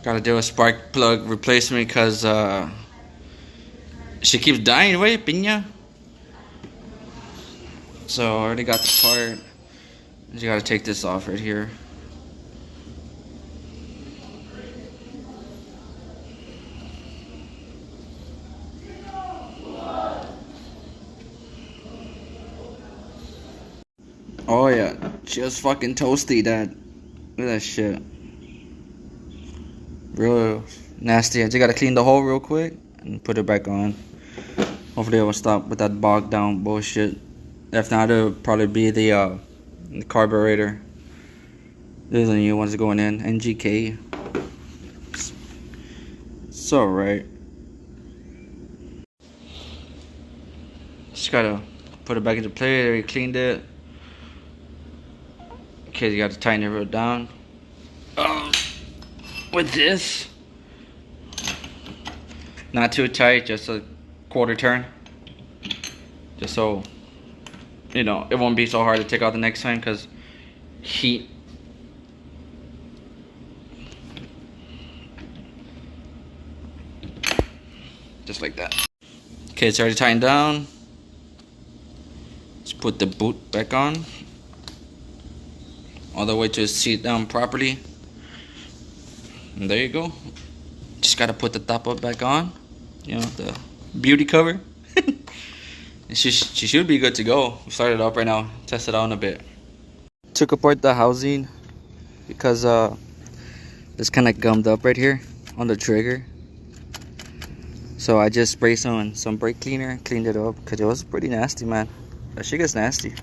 Gotta do a spark plug replacement because she keeps dying. Wait, piña. So I already got the part. You gotta take this off right here. Oh yeah, just fucking toasty, that. Look at that shit. Real nasty. I just gotta clean the hole real quick and put it back on. Hopefully it will stop with that bogged down bullshit. If not, it'll probably be the carburetor. There's the new ones going in. NGK. It's alright. Just gotta put it back into place. Already cleaned it. Okay, you gotta tighten it real down. With this, not too tight, just a quarter turn. Just so, you know, it won't be so hard to take out the next time because heat. Just like that. Okay, it's already tightened down. Let's put the boot back on. All the way to the seat down properly. And there you go. Just gotta put the top up back on. You know, the beauty cover. She should be good to go. We started up right now. Test it out in a bit. Took apart the housing because it's kind of gummed up right here on the trigger. So I just sprayed some brake cleaner, cleaned it up because it was pretty nasty, man. That shit gets nasty.